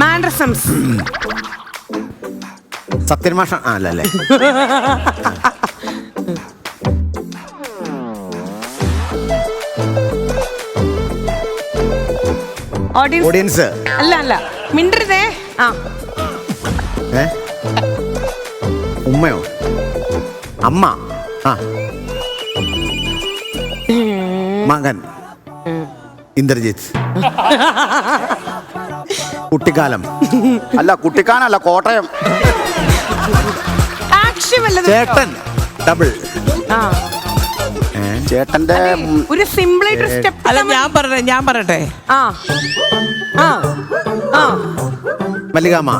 മാൻഡ്രസംസ്. സത്യന്മാഷ അല്ലല്ലേ? ഓഡിയൻസ് അല്ല മിണ്ടരുതേ. ആ ഉമ്മയോ? അമ്മ. ആ മകൻ ഇന്ദ്രജിത്ത്. കുട്ടിക്കാലം. അല്ല കുട്ടിക്കാനല്ല, കോട്ടയം. ആക്ഷൻ വല്ലതും. ചേട്ടൻ ഡബിൾ. ആ ചേട്ടന്റെ ഒരു സിമ്പിൾ ആയിട്ട് സ്റ്റെപ്പ്. അല്ല ഞാൻ പറയട്ടെ. ആ ആ ആ മല്ലികാമ്മ.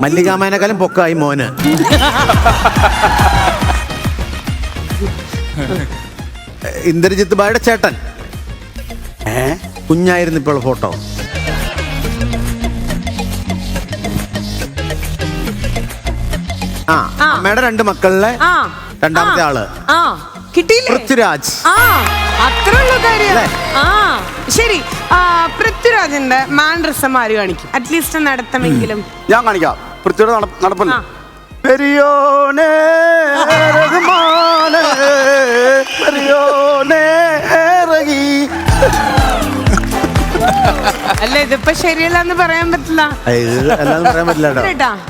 മല്ലികാമേനേക്കാളും പൊക്കായി മോന്. ഇന്ദ്രജിത്ത് ബായുടെ ചേട്ടൻ. കുഞ്ഞായിരുന്നു ഇപ്പോൾ ഫോട്ടോ. ആ അമ്മയുടെ 2 മക്കളിലെ രണ്ടാമത്തെ ആള്. ആ കിട്ടിയില്ലേ? പൃഥ്വിരാജ്. ആ അത്രയുള്ള കാര്യം. ആ ശരി. പൃഥ്വിരാജിന്റെ മാൻഡ്രസം ആര് കാണിക്കും? അറ്റ്ലീസ്റ്റ് നടത്തമെങ്കിലും. ഞാൻ കാണിക്കാം. പൃഥ്വിയുടെ നടപ്പല്ല. പെരിയോനേ റഹ്മാനേ പെരിയോനേ റഹീ. അല്ല ഇതിപ്പോ ശരിയല്ലെന്ന് പറയാൻ പറ്റില്ല.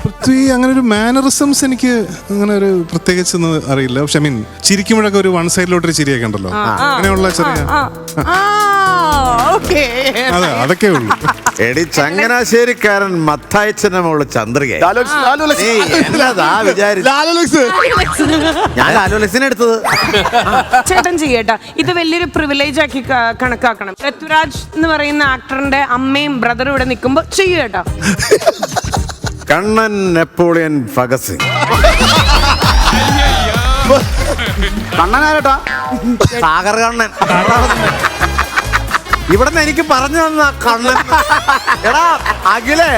പൃഥ്വി അങ്ങനെ ഒരു മാനറിസംസ് എനിക്ക് അങ്ങനെ ഒരു പ്രത്യേകിച്ച് അറിയില്ല. പക്ഷെ ഐ മീൻ ചിരിക്കുമ്പോഴൊക്കെ ഒരു വൺ സൈഡിലോട്ടൊരു ചിരിയൊക്കെ ഉണ്ടല്ലോ, അങ്ങനെയുള്ള ചെറിയ അതെ അതൊക്കെ ഉള്ളു. എടി ചങ്ങനാശ്ശേരിക്കാരൻ മത്തായച്ചന്റെ മോള് ചന്ദ്രിക. ഞാൻ ലാലോലക്സിനെ എടുത്തത്. ചേട്ടൻ ചെയ്യട്ടാ, ഇത് വലിയൊരു പ്രിവിലേജ് ആക്കി കണക്കാക്കണം. പൃഥ്വിരാജ് എന്ന് പറയുന്ന ആക്ടറിന്റെ അമ്മയും ബ്രദറും ഇവിടെ നിൽക്കുമ്പോ ചെയ്യട്ടാ. കണ്ണൻ നെപ്പോളിയൻ ഭഗത് സിംഗ്. കണ്ണനാരട്ടാ? സാഗർ കണ്ണൻ. ഇവിടുന്ന് എനിക്ക് പറഞ്ഞു തന്ന കണ്ണൻ. എടാ അഖിലേ